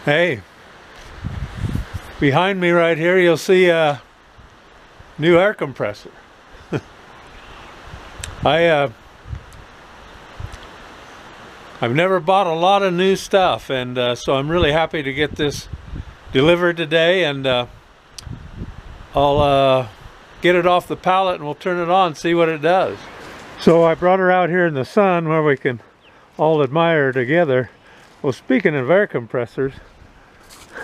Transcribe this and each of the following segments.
Hey, behind me right here you'll see a new air compressor. I've never bought a lot of new stuff, and so I'm really happy to get this delivered today, and I'll get it off the pallet and we'll turn it on and see what it does. So I brought her out here in the sun where we can all admire her together. Well, speaking of air compressors,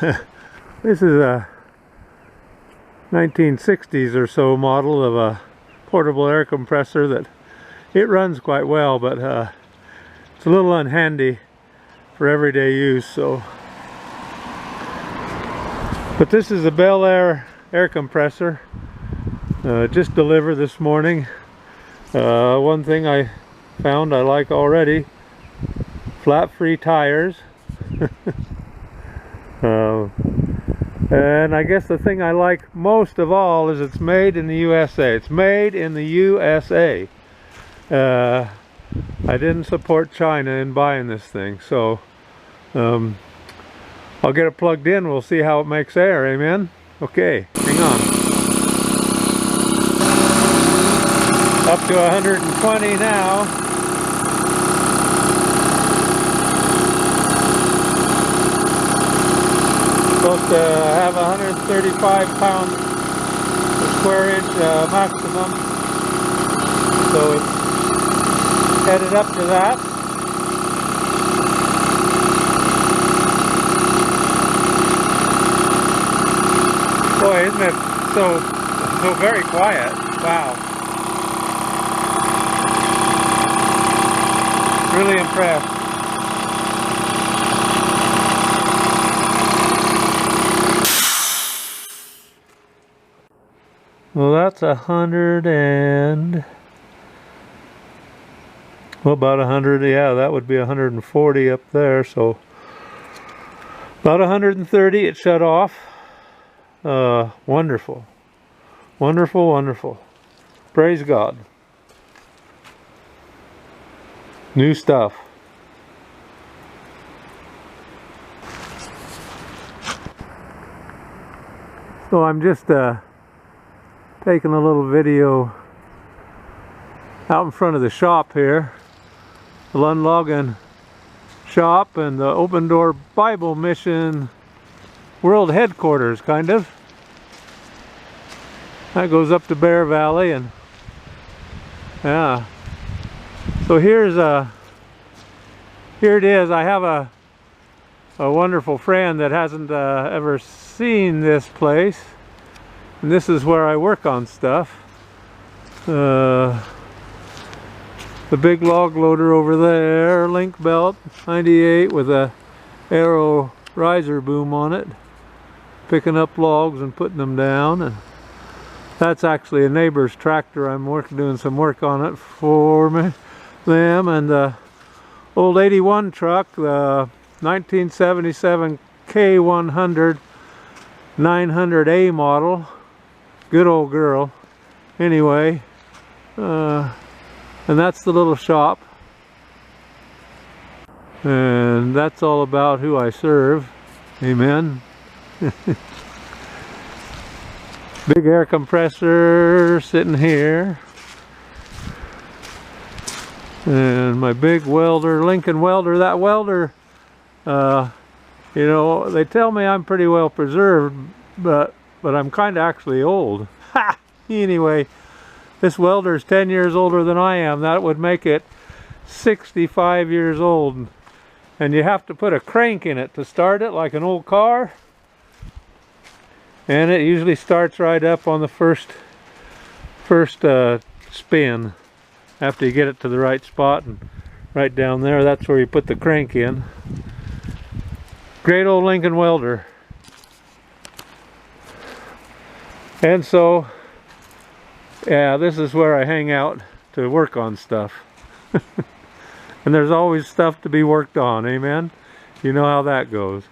this is a 1960s or so model of a portable air compressor that it runs quite well, but it's a little unhandy for everyday use. But this is a BelAir air compressor, just delivered this morning. One thing I found I like already: flat free tires. And I guess the thing I like most of all is it's made in the USA. It's made in the USA. I didn't support China in buying this thing, so I'll get it plugged in. We'll see how it makes air. Amen? Okay, hang on. Up to 120 now. Supposed to have 135 pounds per square inch maximum, so it's headed up to that. Boy, isn't it so very quiet? Wow. Really impressed. Well, that's about 100, yeah, that would be 140 up there, so about 130 it shut off. Wonderful. Wonderful, wonderful. Praise God. New stuff. So I'm just taking a little video out in front of the shop here, the Lund logging shop and the Open Door Bible Mission world headquarters, kind of. That goes up to Bear Valley, and yeah. So here it is. I have a wonderful friend that hasn't ever seen this place. And this is where I work on stuff. The big log loader over there, link belt, 98 with a arrow riser boom on it. Picking up logs and putting them down. And that's actually a neighbor's tractor. I'm doing some work on it for them. And the old 81 truck, the 1977 K100 900A model. Good old girl. Anyway, and that's the little shop, and that's all about who I serve. Amen. Big air compressor sitting here, and my big welder, Lincoln welder. That welder, you know, they tell me I'm pretty well preserved, but I'm kind of actually old. Ha! Anyway, this welder is 10 years older than I am. That would make it 65 years old. And you have to put a crank in it to start it, like an old car. And it usually starts right up on the first spin. After you get it to the right spot, and right down there, that's where you put the crank in. Great old Lincoln welder. And so, yeah, this is where I hang out to work on stuff. And there's always stuff to be worked on, amen? You know how that goes.